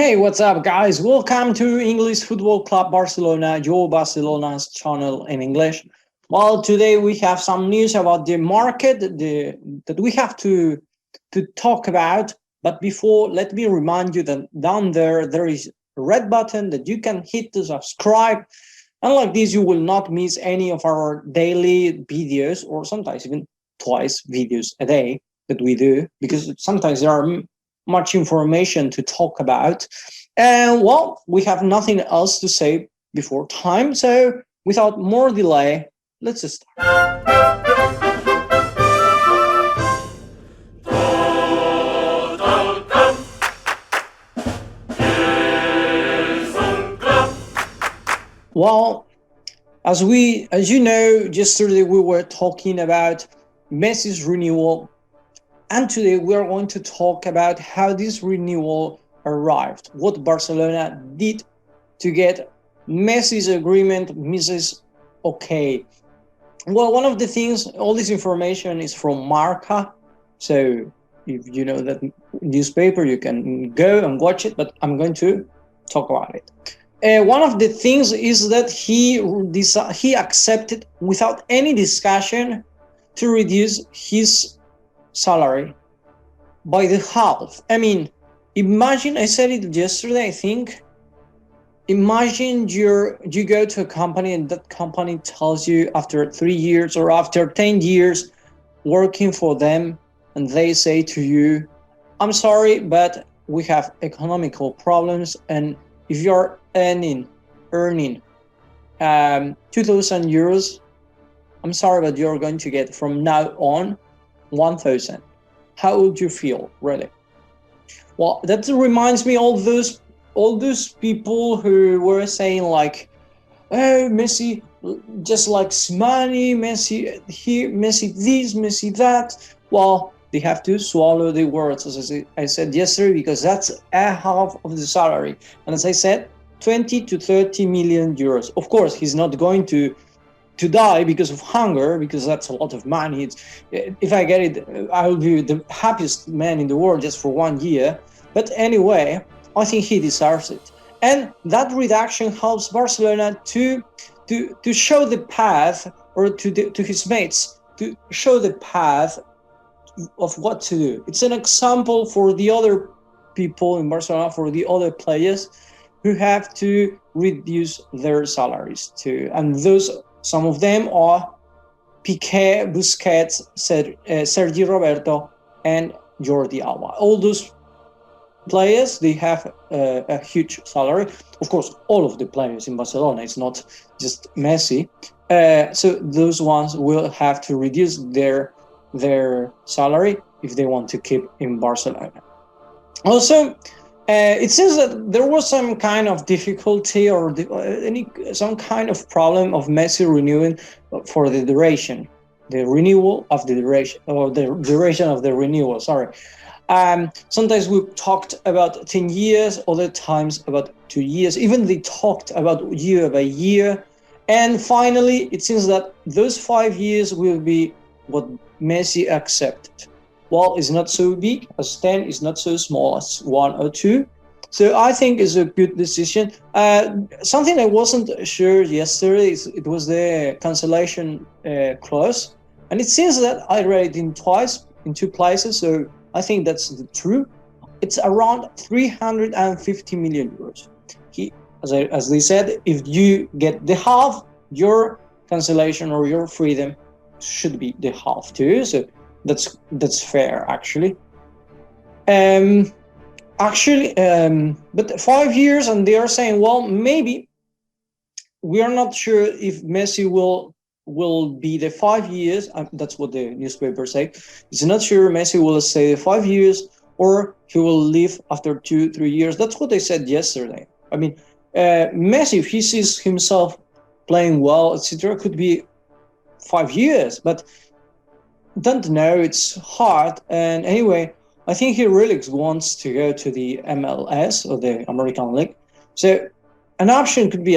Hey, what's up, guys? Welcome to English Football Club Barcelona, your Barcelona's channel in English. Well, today we have some news about the market that we have to talk about. But before, let me remind you that down there is a red button that you can hit to subscribe. And like this, you will not miss any of our daily videos, or sometimes even twice videos a day that we do, because sometimes there are much information to talk about. And well, we have nothing else to say before time. So without more delay, let's start. Well, as you know, yesterday we were talking about Messi's renewal, and today we are going to talk about how this renewal arrived, what Barcelona did to get Messi's agreement, Messi's okay. Well, one of the things, all this information is from Marca, so if you know that newspaper, you can go and watch it, but I'm going to talk about it. One of the things is that he accepted without any discussion to reduce his salary by the half. I mean, imagine, I said it yesterday, I think, imagine you go to a company and that company tells you after 3 years or after 10 years working for them, and they say to you, I'm sorry, but we have economical problems, and if you're earning 2,000 euros, I'm sorry, but you're going to get from now on 1,000. How would you feel, really? Well, that reminds me all those people who were saying like, "Oh, Messi just likes money. Messi here, Messi this, Messi that." Well, they have to swallow the words, as I said yesterday, because that's a half of the salary. And as I said, 20 to 30 million euros. Of course, he's not going to die because of hunger, because that's a lot of money. If I get it, I will be the happiest man in the world just for 1 year. But anyway, I think he deserves it. And that reduction helps Barcelona to show the path, or to his mates, to show the path of what to do. It's an example for the other people in Barcelona, for the other players who have to reduce their salaries too. And some of them are Piqué, Busquets, Sergi Roberto, and Jordi Alba. All those players, they have a huge salary. Of course, all of the players in Barcelona, it's not just Messi. So those ones will have to reduce their salary if they want to keep in Barcelona. Also, it seems that there was some kind of difficulty or some kind of problem of Messi renewing for the duration, the renewal of the duration, or the duration of the renewal. Sorry. Sometimes we talked about 10 years, other times about 2 years. Even they talked about year by year. And finally, it seems that those 5 years will be what Messi accepted. Well, it's not so big as 10, it's not so small as 1 or 2. So I think it's a good decision. Something I wasn't sure yesterday, it was the cancellation clause. And it seems that I read it in 2 places, so I think that's true. It's around 350 million euros. As they said, if you get the half, your cancellation or your freedom should be the half too. So that's fair, actually. But 5 years, and they are saying, well, maybe we are not sure if Messi will be the 5 years. That's what the newspaper say. It's not sure Messi will stay 5 years or he will leave after 2-3 years. That's what they said yesterday. I mean, Messi, if he sees himself playing well, etc., could be 5 years, but don't know. It's hard. And anyway, I think he really wants to go to the MLS, or the American League. So an option could be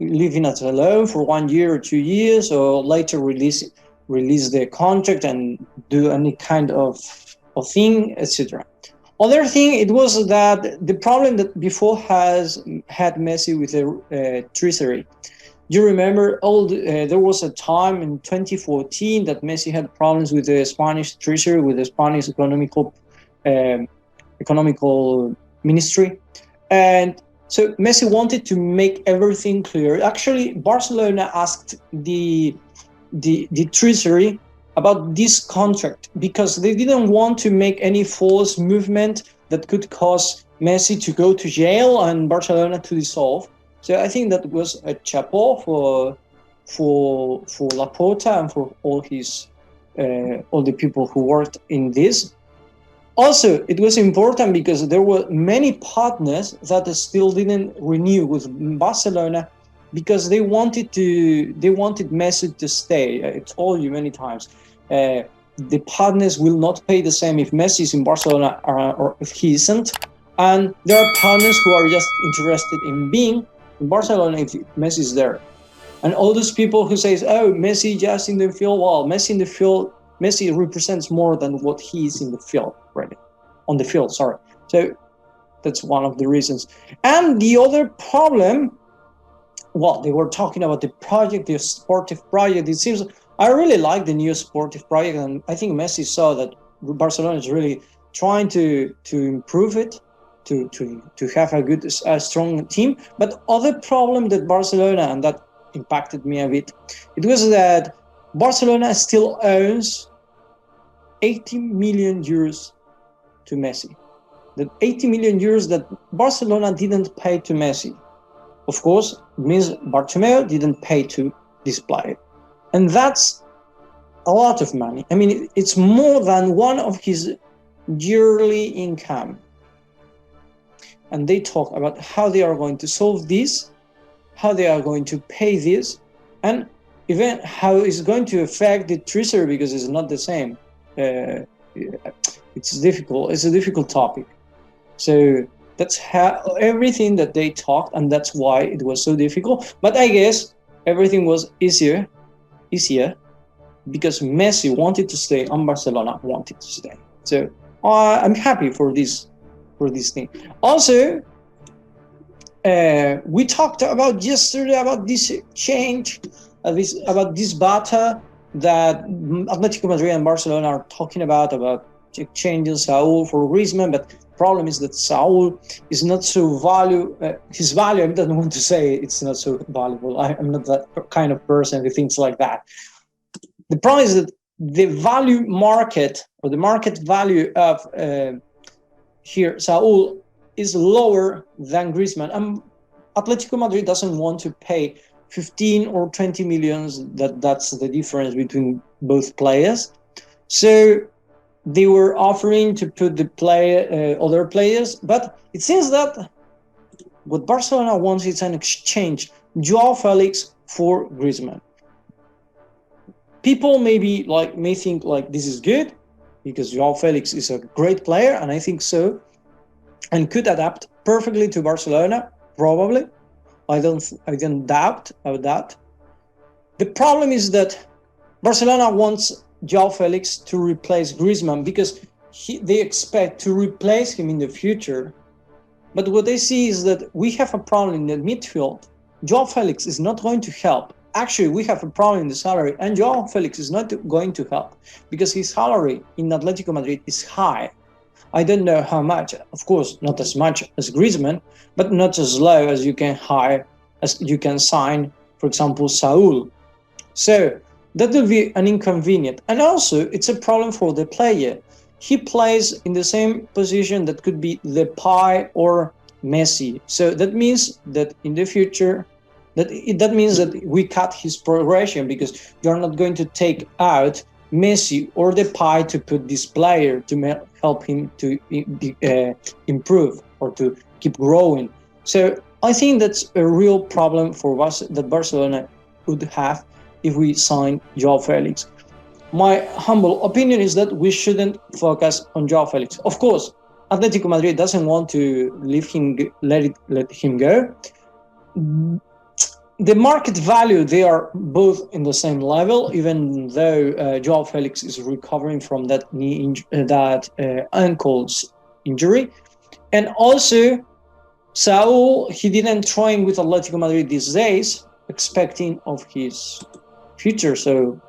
leaving it alone for 1 year or 2 years, or later release the contract and do any kind of thing, etc. Other thing, it was that the problem that before has had Messi with the treasury. You remember there was a time in 2014 that Messi had problems with the Spanish treasury, with the Spanish economical ministry, and so Messi wanted to make everything clear. Actually, Barcelona asked the treasury about this contract because they didn't want to make any false movement that could cause Messi to go to jail and Barcelona to dissolve. So I think that was a chapeau for Laporta and for all the people who worked in this. Also, it was important because there were many partners that still didn't renew with Barcelona because they wanted Messi to stay. I told you many times. The partners will not pay the same if Messi is in Barcelona or if he isn't. And there are partners who are just interested in being in Barcelona if Messi is there. And all those people who say, oh, Messi just in the field, well, Messi represents more than what he is in the field, right? On the field, sorry. So that's one of the reasons. And the other problem, well, they were talking about the project, the sportive project. It seems I really like the new sportive project, and I think Messi saw that Barcelona is really trying to improve it, to have a strong team. But other problem that Barcelona, and that impacted me a bit, it was that Barcelona still owns 80 million euros to Messi. The 80 million euros that Barcelona didn't pay to Messi. Of course, it means Bartomeu didn't pay to this player. And that's a lot of money. I mean, it's more than one of his yearly income. And they talk about how they are going to solve this, how they are going to pay this, and even how it's going to affect the treasury because it's not the same. It's difficult. It's a difficult topic. So that's how everything that they talked, and that's why it was so difficult. But I guess everything was easier because Messi wanted to stay and Barcelona wanted to stay. So I'm happy for this thing. Also, we talked about yesterday about this change, about this battle that Atletico Madrid and Barcelona are talking about changing Saúl for Griezmann, but the problem is that Saúl is not so his value, I don't want to say it's not so valuable. I'm not that kind of person who thinks like that. The problem is that the value market, or the market value of here Saúl, is lower than Griezmann. And Atletico Madrid doesn't want to pay 15 or 20 millions. That's the difference between both players. So they were offering to put the other players, but it seems that what Barcelona wants is an exchange, Joao Felix for Griezmann. People may think like this is good because Joao Felix is a great player, and I think so, and could adapt perfectly to Barcelona, probably. I don't doubt about that. The problem is that Barcelona wants Joao Felix to replace Griezmann because they expect to replace him in the future. But what they see is that we have a problem in the midfield. Joao Felix is not going to help. Actually, we have a problem in the salary, and Joao Felix is not going to help because his salary in Atletico Madrid is high. I don't know how much. Of course, not as much as Griezmann, but not as low as you can sign, for example, Saúl. So that will be an inconvenience. And also, it's a problem for the player. He plays in the same position that could be Depay or Messi. So that means that in the future, that means that we cut his progression because you're not going to take out Messi or Depay to put this player to help him to improve or to keep growing. So I think that's a real problem that Barcelona would have if we sign Joao Felix. My humble opinion is that we shouldn't focus on Joao Felix. Of course, Atletico Madrid doesn't want to let him go. The market value, they are both in the same level, even though Joao Felix is recovering from that ankle injury. And also, Saul, he didn't train with Atletico Madrid these days, expecting of his future. So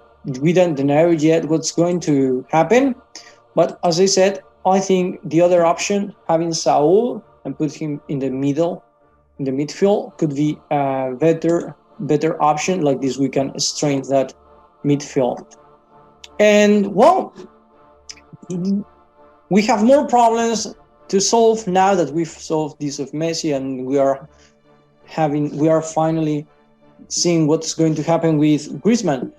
we don't know yet what's going to happen. But as I said, I think the other option, having Saul and put him in the middle, in the midfield, could be a better option. Like this, we can strengthen that midfield. And well, we have more problems to solve now that we've solved this of Messi, and we are finally seeing what's going to happen with Griezmann.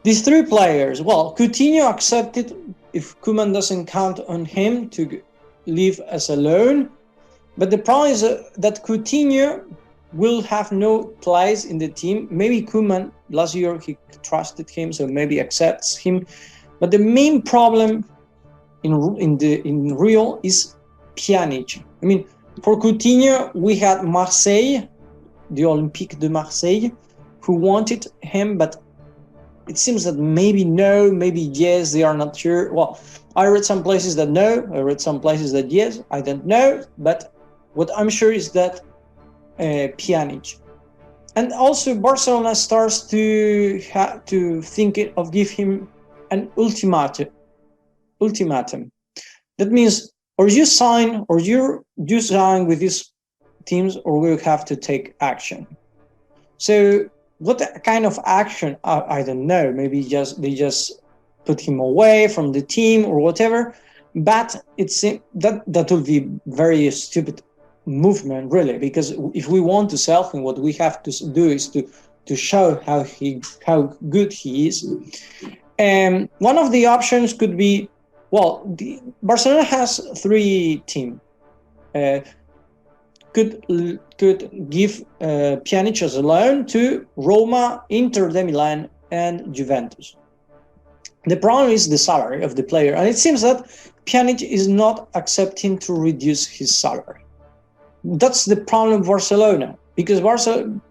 These three players, well, Coutinho accepted if Koeman doesn't count on him to leave as a loan, but the problem is that Coutinho will have no place in the team. Maybe Koeman last year he trusted him, so maybe accepts him, but the main problem in Real is Pjanic. I mean, for Coutinho, we had Marseille, the Olympique de Marseille, who wanted him, but it seems that maybe no, maybe yes, they are not sure. Well, I read some places that no, I read some places that yes, I don't know, but what I'm sure is that Pjanic. And also Barcelona starts to think of give him an ultimatum. That means or you sign with these teams, or we'll have to take action. So what kind of action? I don't know. Maybe they just put him away from the team or whatever. But it's that would be very stupid movement, really, because if we want to sell him, what we have to do is to show how good he is. And one of the options could be, well, Barcelona has three teams. Could give Pjanic as a loan to Roma, Inter de Milan, and Juventus. The problem is the salary of the player, and it seems that Pjanic is not accepting to reduce his salary. That's the problem of Barcelona, because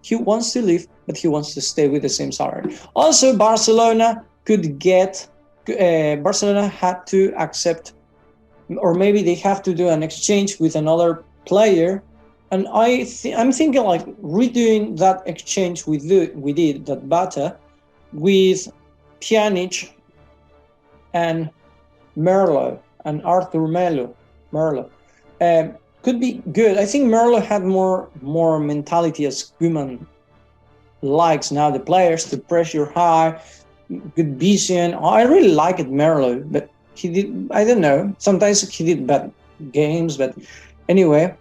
he wants to leave, but he wants to stay with the same salary. Also, Barcelona had to accept, or maybe they have to do an exchange with another player. And I'm thinking like redoing that exchange we did that Bata with Pjanic and Merlo and Arthur Merlo. Could be good. I think Merlo had more mentality as Koeman likes now the players, to pressure high, good vision. I really liked Merlo, but I don't know. Sometimes he did bad games, but anyway,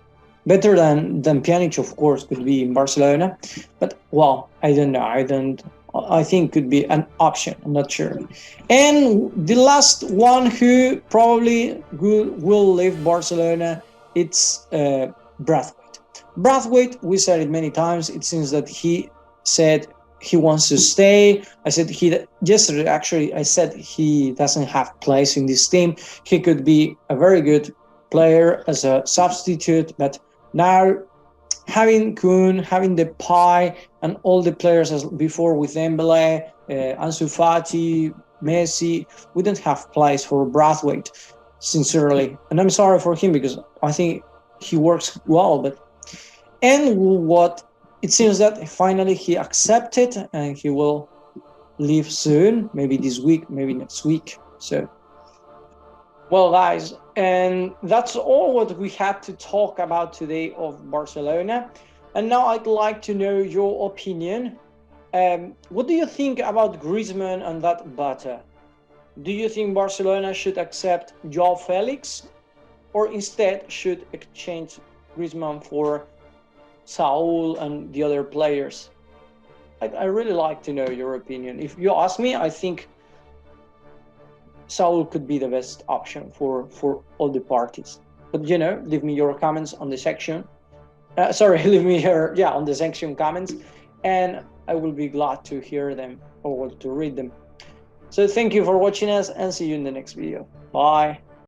better than Pjanic, of course, could be in Barcelona. But well, I don't know. I think could be an option. I'm not sure. And the last one who probably will leave Barcelona, it's Braithwaite. Braithwaite, we said it many times. It seems that he said he wants to stay. Yesterday, actually, I said he doesn't have place in this team. He could be a very good player as a substitute, but now having Kun, having Depay, and all the players as before with Dembele, Ansu Fati, Messi, we don't have place for Braithwaite, sincerely. And I'm sorry for him because I think he works well, and what it seems that finally he accepted and he will leave soon, maybe this week, maybe next week. So, well, guys, and that's all what we had to talk about today of Barcelona. And now I'd like to know your opinion. What do you think about Griezmann and that Bata? Do you think Barcelona should accept João Felix, or instead should exchange Griezmann for Saul and the other players? I really like to know your opinion. If you ask me, I think Saul could be the best option for all the parties. But leave me your comments on the section. Leave me on the section comments, and I will be glad to hear them or to read them. So thank you for watching us, and see you in the next video. Bye.